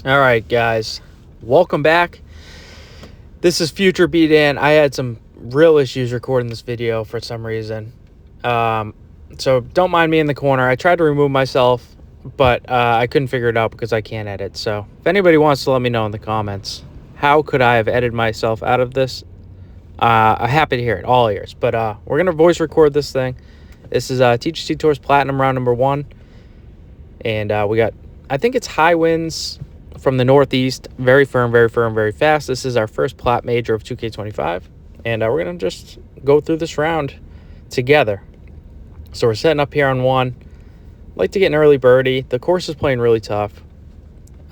All right, guys, welcome back. This is future Bdan. I had some real issues recording this video for some reason. So don't mind me in the corner. I tried to remove myself, but I couldn't figure it out because I can't edit. So if anybody wants to let me know in the comments, how could I have edited myself out of this? I'm happy to hear it, all ears. But we're going to voice record this thing. This is TGC Tours Platinum round number 1. And we got, I think it's high winds from the northeast, very firm, very fast. This is our first plat major of 2K25, and we're gonna just go through this round together. So we're setting up here on 1. Like to get an early birdie. The course is playing really tough.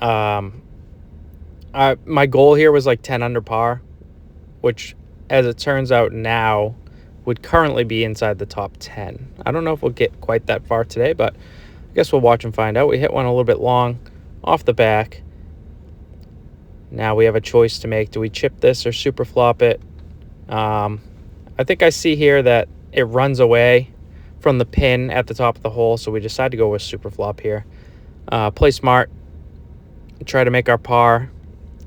My goal here was like 10 under par, which, as it turns out now, would currently be inside the top 10. I don't know if we'll get quite that far today, but I guess we'll watch and find out. We hit one a little bit long off the back. Now we have a choice to make. Do we chip this or super flop it? I think I see here that it runs away from the pin at the top of the hole, so we decide to go with super flop here. Play smart, try to make our par,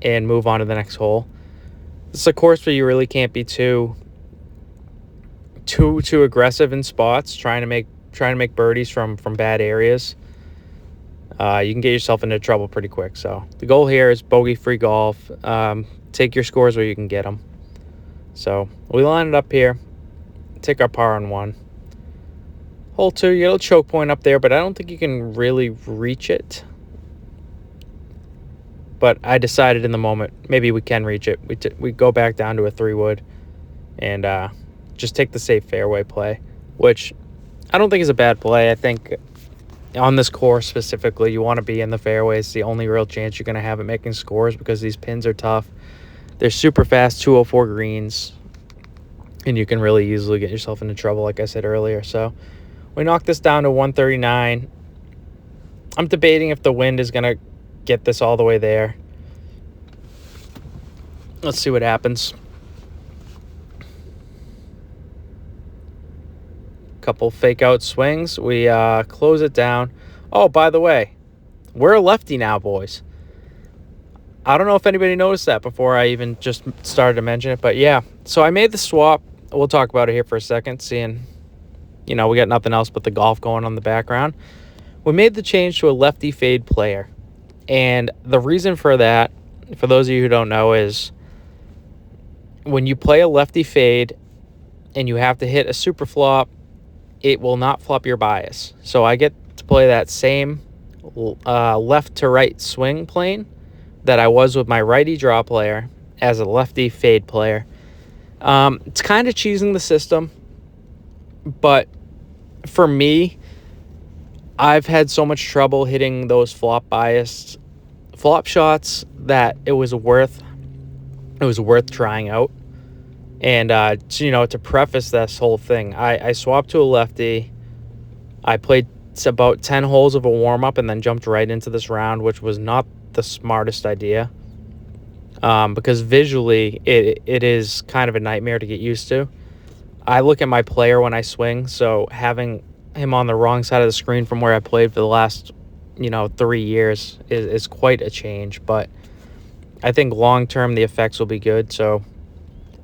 and move on to the next hole. This is a course where you really can't be too aggressive in spots, trying to make birdies from bad areas. You can get yourself into trouble pretty quick. So the goal here is bogey-free golf. Take your scores where you can get them. So we line it up here. Take our par on 1. Hole 2, you get a choke point up there, but I don't think you can really reach it. But I decided in the moment, maybe we can reach it. We go back down to a 3-wood and just take the safe fairway play, which I don't think is a bad play. I think on this course specifically, you want to be in the fairway. It's the only real chance you're going to have at making scores because these pins are tough. They're super fast 204 greens, and you can really easily get yourself into trouble, like I said earlier. So we knocked this down to 139. I'm debating if the wind is going to get this all the way there. Let's see what happens. Couple fake out swings. We close it down. Oh, by the way, we're a lefty now, boys. I don't know if anybody noticed that before I even just started to mention it, but yeah. So I made the swap. We'll talk about it here for a second, seeing, we got nothing else but the golf going on in the background. We made the change to a lefty fade player. And the reason for that, for those of you who don't know, is when you play a lefty fade and you have to hit a super flop, it will not flop your bias. So I get to play that same left to right swing plane that I was with my righty draw player as a lefty fade player. It's kind of cheesing the system, but for me, I've had so much trouble hitting those flop biased flop shots that it was worth trying out. And, to preface this whole thing, I swapped to a lefty. I played about 10 holes of a warm-up and then jumped right into this round, which was not the smartest idea. Because visually, it is kind of a nightmare to get used to. I look at my player when I swing, so having him on the wrong side of the screen from where I played for the last, 3 years is quite a change. But I think long-term, the effects will be good, so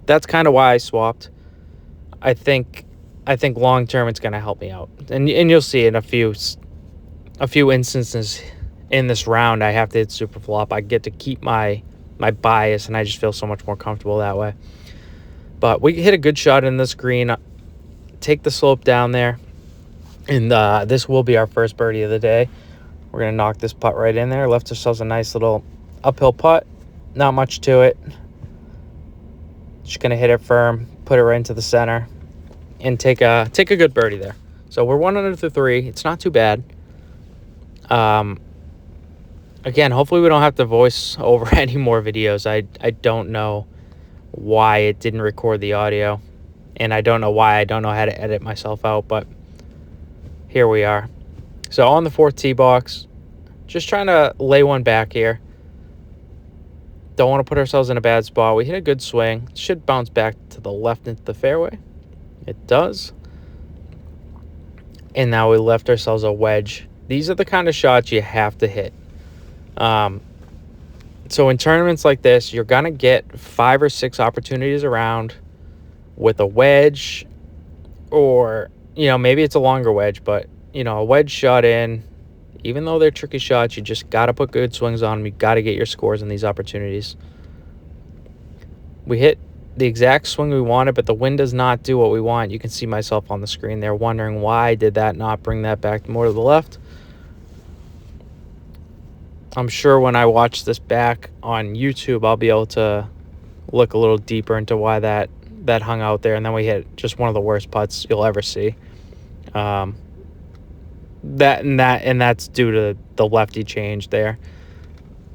that's kind of why I swapped. I think long term it's going to help me out, and you'll see in a few instances in this round I have to hit super flop. I get to keep my bias, and I just feel so much more comfortable that way. But we hit a good shot in this green, take the slope down there, and this will be our first birdie of the day. We're going to knock this putt right in there. Left ourselves a nice little uphill putt. Not much to it. Just going to hit it firm, put it right into the center, and take a good birdie there. So we're 1 under through 3. It's not too bad. Again, hopefully we don't have to voice over any more videos. I don't know why it didn't record the audio, and I don't know why I don't know how to edit myself out, but here we are. So on the 4th tee box, just trying to lay one back here. Don't want to put ourselves in a bad spot. We hit a good swing. Should bounce back to the left into the fairway. It does. And now we left ourselves a wedge. These are the kind of shots you have to hit. So in tournaments like this, you're going to get 5 or 6 opportunities around with a wedge, or, maybe it's a longer wedge, but, a wedge shot in. Even though they're tricky shots, you just got to put good swings on them. You got to get your scores in these opportunities. We hit the exact swing we wanted, but the wind does not do what we want. You can see myself on the screen there wondering why did that not bring that back more to the left. I'm sure when I watch this back on YouTube, I'll be able to look a little deeper into why that hung out there, and then we hit just one of the worst putts you'll ever see. That's due to the lefty change there.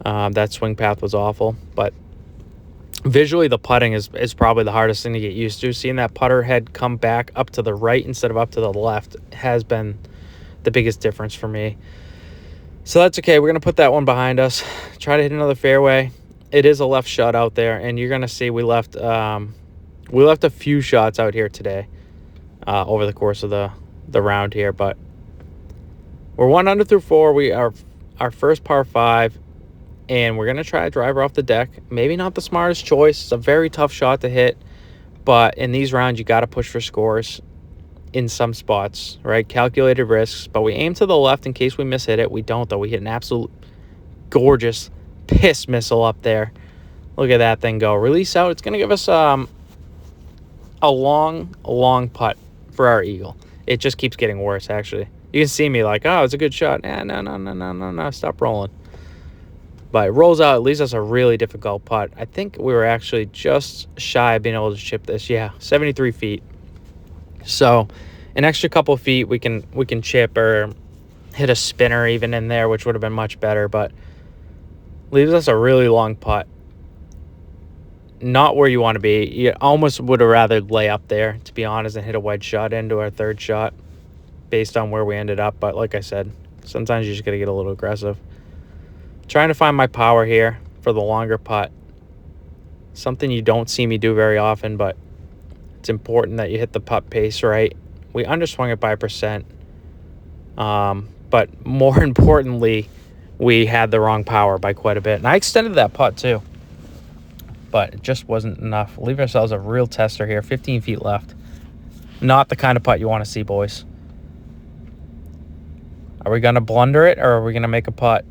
That swing path was awful, but visually the putting is probably the hardest thing to get used to. Seeing that putter head come back up to the right instead of up to the left has been the biggest difference for me. So that's okay. We're going to put that one behind us. Try to hit another fairway. It is a left shot out there, and you're going to see we left a few shots out here today over the course of the round here, but we're 1 under through 4. We are our first par 5, and we're going to try a driver off the deck. Maybe not the smartest choice. It's a very tough shot to hit, but in these rounds, you got to push for scores in some spots, right? Calculated risks, but we aim to the left in case we miss-hit it. We don't, though. We hit an absolute gorgeous piss missile up there. Look at that thing go. Release out. It's going to give us a long putt for our eagle. It just keeps getting worse, actually. You can see me like, oh, it's a good shot. No, stop rolling. But it rolls out. It leaves us a really difficult putt. I think we were actually just shy of being able to chip this. Yeah, 73 feet. So an extra couple of feet we can chip or hit a spinner even in there, which would have been much better, but leaves us a really long putt. Not where you want to be. You almost would have rather lay up there, to be honest, and hit a wedge shot into our third shot based on where we ended up. But like I said, sometimes you just got to get a little aggressive. Trying to find my power here for the longer putt. Something you don't see me do very often, but it's important that you hit the putt pace right. We underswung it by 1%. But more importantly, we had the wrong power by quite a bit. And I extended that putt too, but it just wasn't enough. Leave ourselves a real tester here. 15 feet left. Not the kind of putt you want to see, boys. Are we going to blunder it, or are we going to make a putt?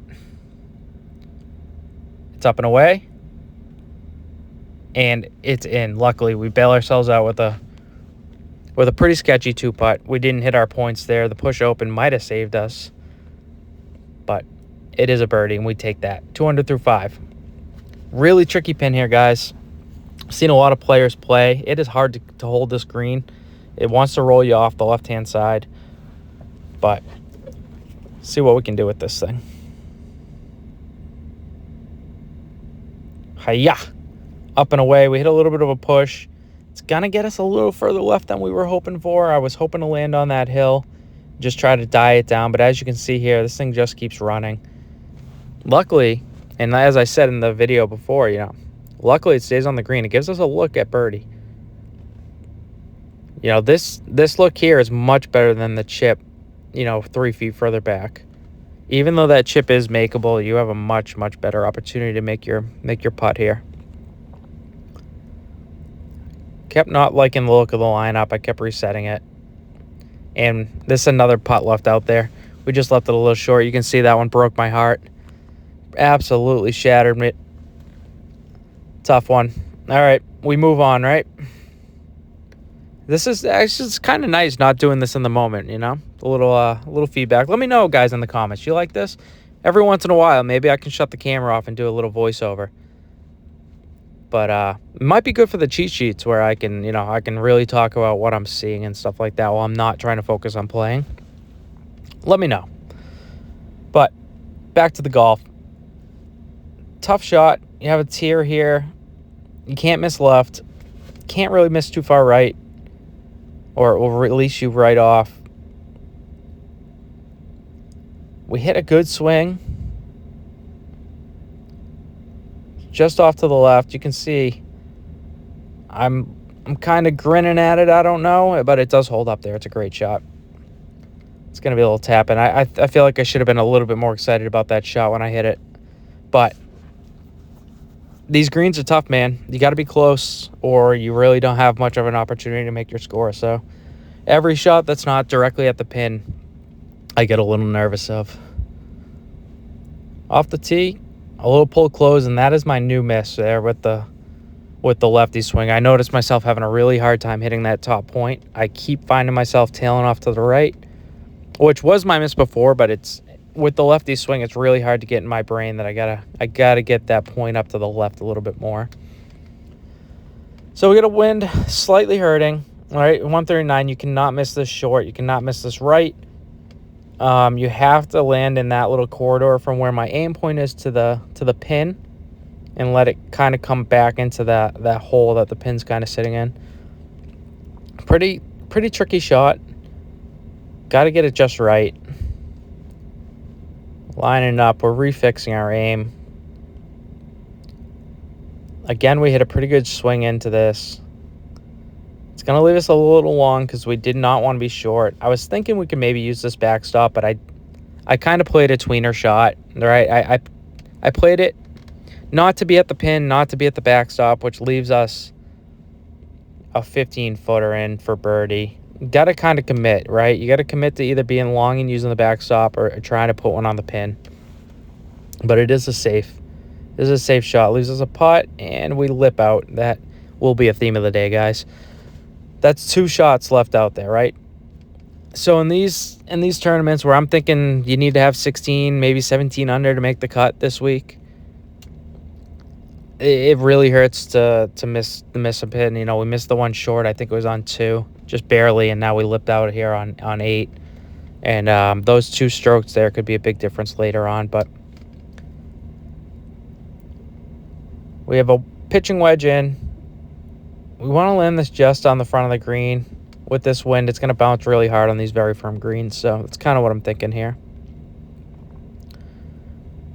It's up and away. And it's in. Luckily, we bail ourselves out with a pretty sketchy 2-putt. We didn't hit our points there. The push open might have saved us, but it is a birdie, and we take that. 2 under through 5. Really tricky pin here, guys. I've seen a lot of players play. It is hard to hold this green. It wants to roll you off the left-hand side, but see what we can do with this thing. Hi-ya! Up and away. We hit a little bit of a push. It's going to get us a little further left than we were hoping for. I was hoping to land on that hill, just try to die it down. But as you can see here, this thing just keeps running. Luckily, and as I said in the video before, luckily it stays on the green. It gives us a look at birdie. This look here is much better than the chip, 3 feet further back. Even though that chip is makeable, you have a much, much better opportunity to make your putt here. Kept not liking the look of the lineup. I kept resetting it. And this is another putt left out there. We just left it a little short. You can see that one broke my heart. Absolutely shattered me. Tough one. All right, we move on, right? This is actually, it's kind of nice not doing this in the moment, A little feedback. Let me know, guys, in the comments. You like this? Every once in a while, maybe I can shut the camera off and do a little voiceover. But it might be good for the cheat sheets where I can, I can really talk about what I'm seeing and stuff like that while I'm not trying to focus on playing. Let me know. But back to the golf. Tough shot. You have a tier here. You can't miss left. Can't really miss too far right, or it will release you right off. We hit a good swing. Just off to the left. You can see I'm kind of grinning at it. I don't know, but it does hold up there. It's a great shot. It's going to be a little tap, and I feel like I should have been a little bit more excited about that shot when I hit it. But these greens are tough, man. You got to be close, or you really don't have much of an opportunity to make your score. So every shot that's not directly at the pin, I get a little nervous of. Off the tee, a little pull close, and that is my new miss there with the lefty swing. I noticed myself having a really hard time hitting that top point. I keep finding myself tailing off to the right, which was my miss before, but it's with the lefty swing, it's really hard to get in my brain that I gotta get that point up to the left a little bit more. So we get a wind slightly hurting. All right, 139. You cannot miss this short. You cannot miss this right. You have to land in that little corridor from where my aim point is to the pin, and let it kind of come back into that hole that the pin's kind of sitting in. Pretty tricky shot. Got to get it just right. Lining up, we're refixing our aim. Again, we hit a pretty good swing into this. It's going to leave us a little long because we did not want to be short. I was thinking we could maybe use this backstop, but I kind of played a tweener shot, right? I played it not to be at the pin, not to be at the backstop, which leaves us a 15-footer in for birdie. You got to kind of commit, right? You got to commit to either being long and using the backstop or trying to put one on the pin. But it is a safe. This is a safe shot. Leaves us a putt, and we lip out. That will be a theme of the day, guys. That's 2 shots left out there, right? So in these tournaments where I'm thinking you need to have 16, maybe 17 under to make the cut this week, it really hurts to miss a pin. You know, we missed the one short. I think it was on 2, just barely, and now we lipped out here on 8. And those 2 strokes there could be a big difference later on. But we have a pitching wedge in. We want to land this just on the front of the green. With this wind, it's going to bounce really hard on these very firm greens. So that's kind of what I'm thinking here.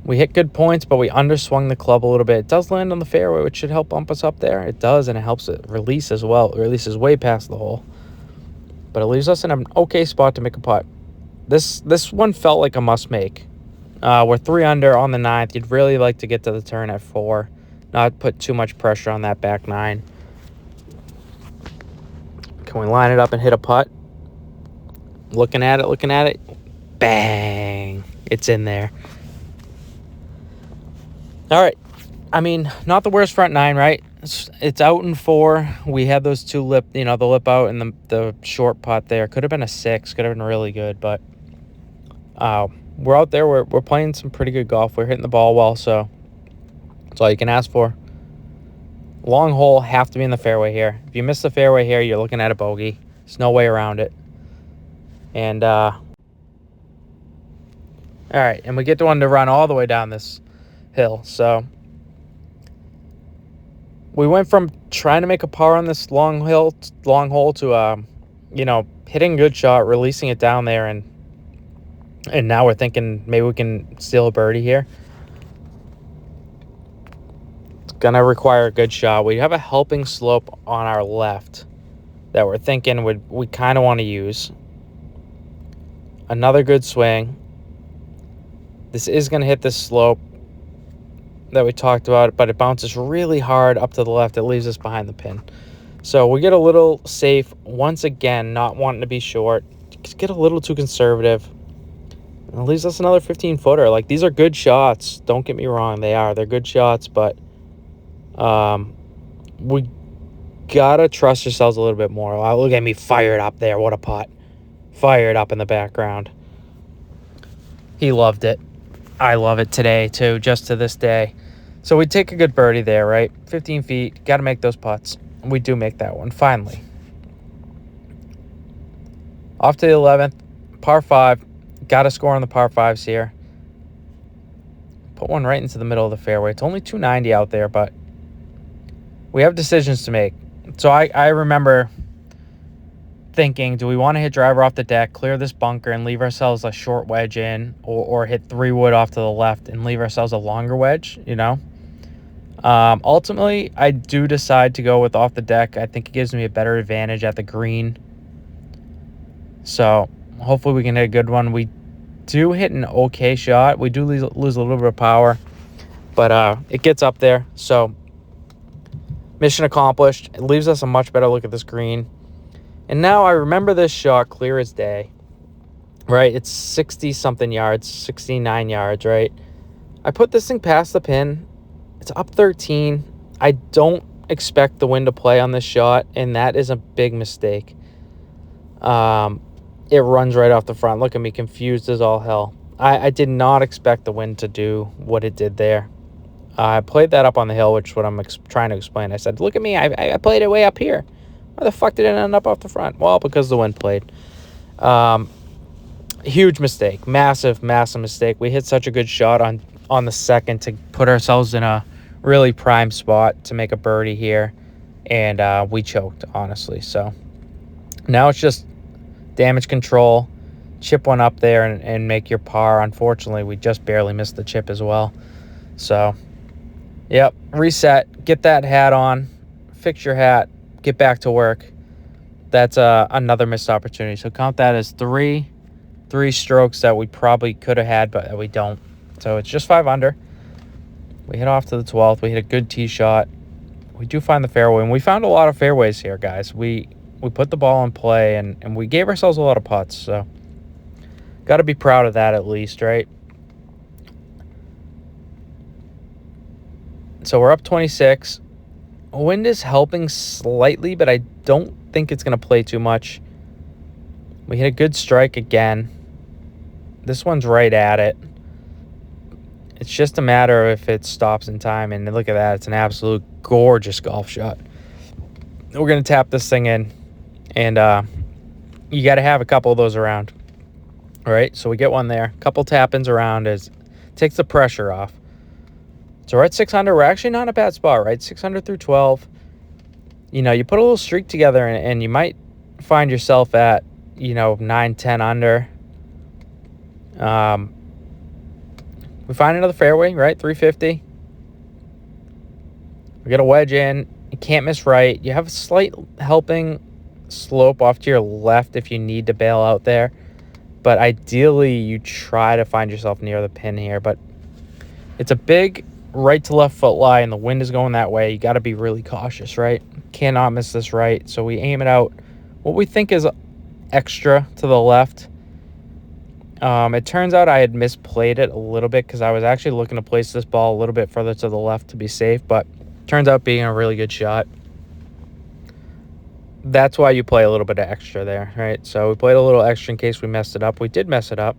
We hit good points, but we underswung the club a little bit. It does land on the fairway, which should help bump us up there. It does, and it helps it release as well. It releases way past the hole. But it leaves us in an okay spot to make a putt. This one felt like a must-make. We're 3 under on the 9th. You'd really like to get to the turn at 4. Not put too much pressure on that back 9. Can we line it up and hit a putt? Looking at it. Bang! It's in there. All right. I mean, not the worst front 9, right? It's out in 4. We had those 2 the lip out and the short putt there. Could have been a 6. Could have been really good, but we're out there. We're playing some pretty good golf. We're hitting the ball well, so that's all you can ask for. Long hole, have to be in the fairway here. If you miss the fairway here, you're looking at a bogey. There's no way around it. And all right, and we get the one to run all the way down this hill. So we went from trying to make a par on this long hole to hitting a good shot, releasing it down there, and now we're thinking maybe we can steal a birdie here. It's gonna require a good shot. We have a helping slope on our left that we're thinking we kind of want to use. Another good swing. This is gonna hit this slope that we talked about, but it bounces really hard up to the left. It leaves us behind the pin. So we get a little safe once again, not wanting to be short. Just get a little too conservative. And it leaves us another 15-footer. Like, these are good shots. Don't get me wrong, they're good shots, but we gotta trust ourselves a little bit more. Wow, look at me fired up there. What a putt. Fired up in the background. He loved it. I love it today too, just to this day. So we take a good birdie there, right? 15 feet. Got to make those putts. We do make that one, finally. Off to the 11th. Par 5. Got to score on the par 5s here. Put one right into the middle of the fairway. It's only 290 out there, but we have decisions to make. So I remember thinking, do we want to hit driver off the deck, clear this bunker, and leave ourselves a short wedge in, or hit 3-wood off to the left and leave ourselves a longer wedge, Ultimately, I do decide to go with off the deck. I think it gives me a better advantage at the green. So hopefully we can hit a good one. We do hit an okay shot. We do lose a little bit of power, but it gets up there. So Mission accomplished. It leaves us a much better look at this green. And now I remember this shot clear as day. Right? It's 60-something yards, 69 yards, right? I put this thing past the pin. It's up 13. I don't expect the wind to play on this shot, and that is a big mistake. It runs right off the front. Look at me, confused as all hell. I did not expect the wind to do what it did there. I played that up on the hill, which is what I'm trying to explain. I said, look at me, I played it way up here. Why the fuck did it end up off the front? Well, because the wind played. Huge mistake. Massive mistake. We hit such a good shot on the second to put ourselves in a really prime spot to make a birdie here. And we choked, honestly. So now it's just damage control. Chip one up there and make your par. Unfortunately, we just barely missed the chip as well. So, yep, reset. Get that hat on. Fix your hat. Get back to work. That's another missed opportunity. So count that as three strokes that we probably could have had, but we don't. So it's just 5 under. We hit off to the 12th. We hit a good tee shot. We do find the fairway, and we found a lot of fairways here, guys. We put the ball in play, and we gave ourselves a lot of putts. So got to be proud of that at least, right? So we're up 26. Wind is helping slightly, but I don't think it's going to play too much. We hit a good strike again. This one's right at it. It's just a matter of if it stops in time. And look at that. It's an absolute gorgeous golf shot. We're going to tap this thing in. And you got to have a couple of those around. All right, so we get one there. A couple tap-ins around takes the pressure off. So we're at 600. We're actually not in a bad spot, right? 600 through 12. You know, you put a little streak together, and you might find yourself at, 9, 10 under. We find another fairway, right? 350. We get a wedge in. You can't miss right. You have a slight helping slope off to your left if you need to bail out there. But ideally, you try to find yourself near the pin here. But it's a big right to left foot lie, and the wind is going that way. You got to be really cautious, right? Cannot miss this right. So we aim it out. What we think is extra to the left. It turns out I had misplayed it a little bit because I was actually looking to place this ball a little bit further to the left to be safe. But turns out being a really good shot. That's why you play a little bit of extra there, right? So we played a little extra in case we messed it up. We did mess it up,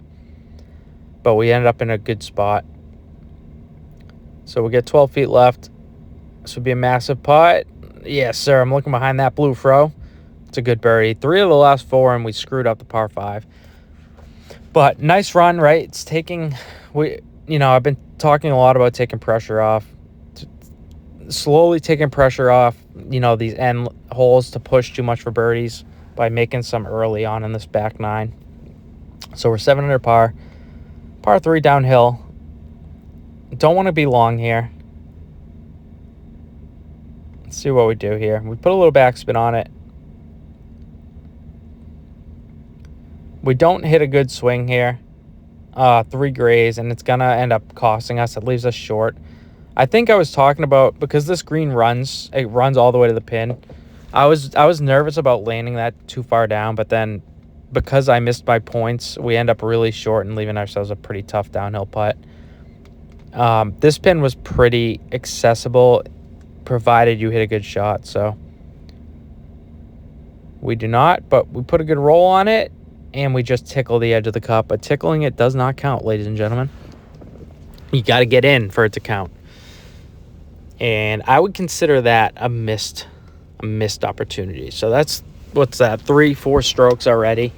but we ended up in a good spot. So we get 12 feet left. This would be a massive putt. Yes, sir. I'm looking behind that blue fro. It's a good birdie. 3 of the last 4, and we screwed up the par 5. But nice run, right? It's taking... I've been talking a lot about taking pressure off. Slowly taking pressure off, these end holes to push too much for birdies by making some early on in this back 9. So we're 7 under par. Par 3 downhill. Don't want to be long here. Let's see what we do here. We put a little backspin on it. We don't hit a good swing here. 3 grays, and it's going to end up costing us. It leaves us short. I think I was talking about, because this green runs all the way to the pin. I was nervous about landing that too far down, but then because I missed my points, we end up really short and leaving ourselves a pretty tough downhill putt. This pin was pretty accessible, provided you hit a good shot. So we do not, but we put a good roll on it, and we just tickle the edge of the cup. But tickling it does not count, ladies and gentlemen. You got to get in for it to count. And I would consider that a missed opportunity. So that's, what's that, 3-4 strokes already.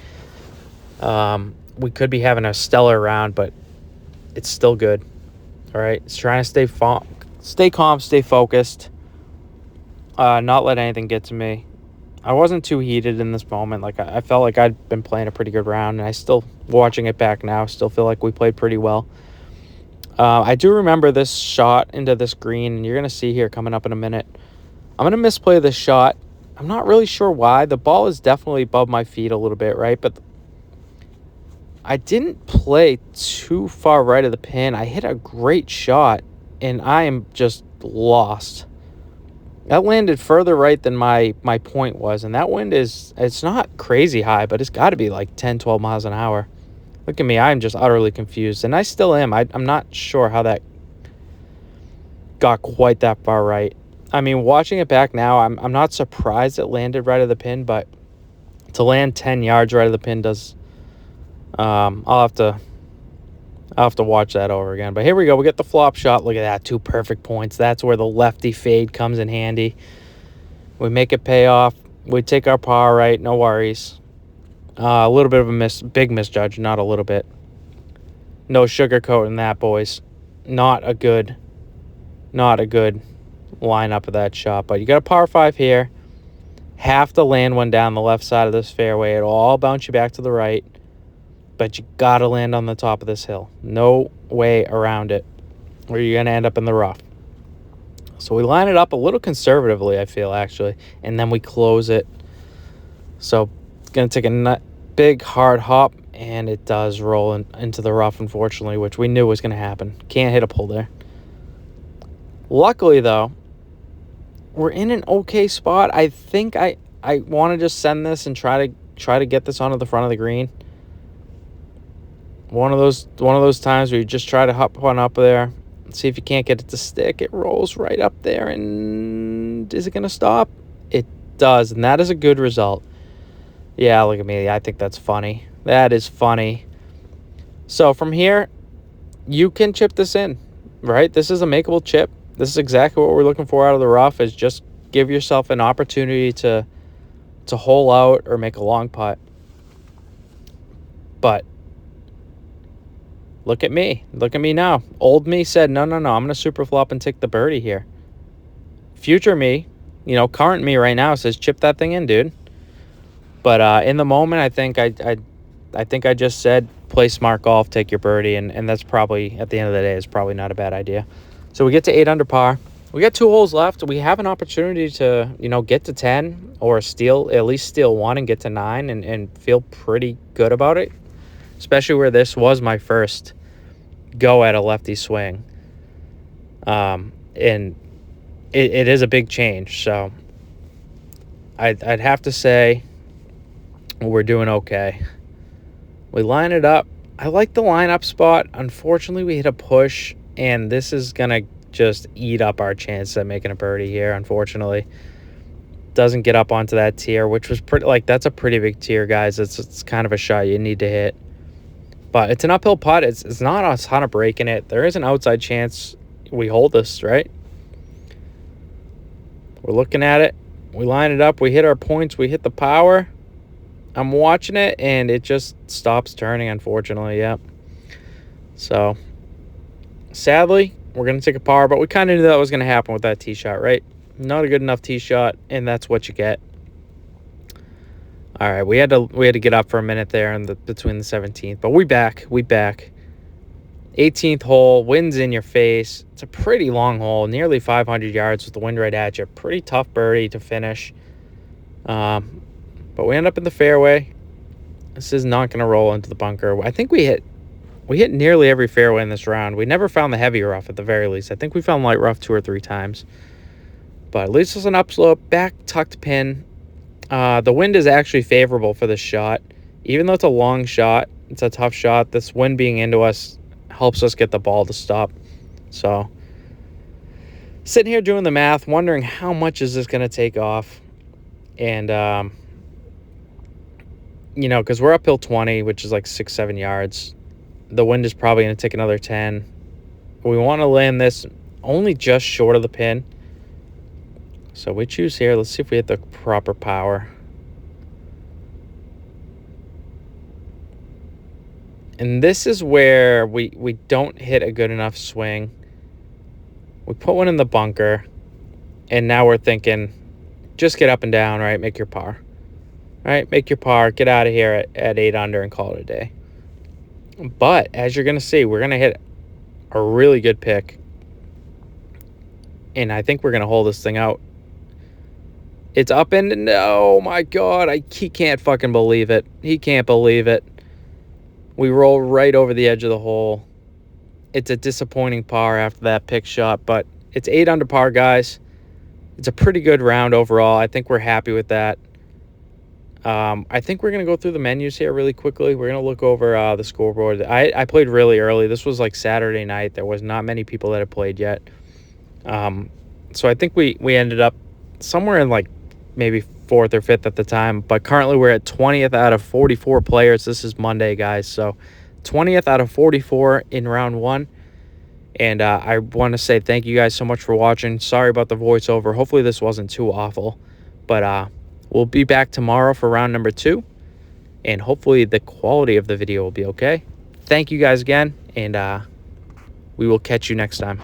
We could be having a stellar round, but it's still good. All right, it's trying to stay calm, stay focused, not let anything get to me. I wasn't too heated in this moment. Like, I felt like I'd been playing a pretty good round, and I still, watching it back now, still feel like we played pretty well. I do remember this shot into this green, and you're going to see here coming up in a minute. I'm going to misplay this shot. I'm not really sure why. The ball is definitely above my feet a little bit, right? But I didn't play too far right of the pin. I hit a great shot, and I am just lost. That landed further right than my point was, and that wind it's not crazy high, but it's got to be like 10, 12 miles an hour. Look at me, I'm just utterly confused, and I still am. I'm not sure how that got quite that far right. I mean, watching it back now, I'm not surprised it landed right of the pin, but to land 10 yards right of the pin does. I'll have to watch that over again. But here we go. We get the flop shot. Look at that, 2 perfect points. That's where the lefty fade comes in handy. We make it pay off. We take our par right. No worries. A little bit of a big misjudge, not a little bit. No sugarcoating that, boys. Not a good lineup of that shot. But you got a par 5 here. Have to land one down the left side of this fairway. It'll all bounce you back to the right. But you got to land on the top of this hill. No way around it, or you're going to end up in the rough. So we line it up a little conservatively, I feel, actually. And then we close it. So it's going to take a big, hard hop. And it does roll into the rough, unfortunately, which we knew was going to happen. Can't hit a pull there. Luckily, though, we're in an okay spot. I think I want to just send this and try to get this onto the front of the green. One of those times where you just try to hop one up there, see if you can't get it to stick. It rolls right up there, and is it going to stop? It does, and that is a good result. Yeah, look at me. I think that's funny. That is funny. So from here, you can chip this in, right? This is a makeable chip. This is exactly what we're looking for out of the rough, is just give yourself an opportunity to hole out or make a long putt. But look at me. Look at me now. Old me said, no, I'm going to super flop and take the birdie here. Future me, current me right now says, chip that thing in, dude. But in the moment, I think I just said, play smart golf, take your birdie, and that's probably, at the end of the day, is probably not a bad idea. So we get to 8 under par. We got 2 holes left. We have an opportunity to, get to 10 or at least steal 1 and get to 9 and feel pretty good about it, especially where this was my first go at a lefty swing. And it is a big change. So I'd have to say we're doing okay. We line it up. I like the lineup spot. Unfortunately, we hit a push, and this is going to just eat up our chance at making a birdie here, unfortunately. Doesn't get up onto that tier, which was pretty, that's a pretty big tier, guys. It's kind of a shot you need to hit. But it's an uphill putt. It's not a ton of breaking it. There is an outside chance we hold this, right? We're looking at it. We line it up. We hit our points. We hit the power. I'm watching it, and it just stops turning, unfortunately. Yep. So, sadly, we're going to take a par, but we kind of knew that was going to happen with that tee shot, right? Not a good enough tee shot, and that's what you get. All right, we had to get up for a minute there between the 17th, but we back. 18th hole, wind's in your face. It's a pretty long hole, nearly 500 yards with the wind right at you. Pretty tough birdie to finish. But we end up in the fairway. This is not going to roll into the bunker. I think we hit nearly every fairway in this round. We never found the heavy rough at the very least. I think we found light rough 2 or 3 times. But at least it's an upslope, back tucked pin. The wind is actually favorable for this shot. Even though it's a long shot, it's a tough shot. This wind being into us helps us get the ball to stop. So, sitting here doing the math, wondering how much is this going to take off. And, because we're uphill 20, which is like 6-7 yards. The wind is probably going to take another 10. We want to land this only just short of the pin. So we choose here. Let's see if we hit the proper power. And this is where we don't hit a good enough swing. We put one in the bunker. And now we're thinking, just get up and down, right? Make your par. Right? Make your par. Get out of here at 8 under and call it a day. But as you're going to see, we're going to hit a really good pick. And I think we're going to hold this thing out. It's up and oh my God, he can't fucking believe it. He can't believe it. We roll right over the edge of the hole. It's a disappointing par after that pick shot, but it's 8 under par, guys. it's a pretty good round overall. I think we're happy with that. I think we're going to go through the menus here really quickly. We're going to look over the scoreboard. I played really early. This was like Saturday night. There was not many people that had played yet. So I think we ended up somewhere in like maybe 4th or 5th at the time. But currently we're at 20th out of 44 players. This is Monday, guys. So 20th out of 44 in round 1. And I want to say thank you guys so much for watching. Sorry about the voiceover. Hopefully this wasn't too awful. But we'll be back tomorrow for round number 2. And hopefully the quality of the video will be okay. Thank you guys again. And we will catch you next time.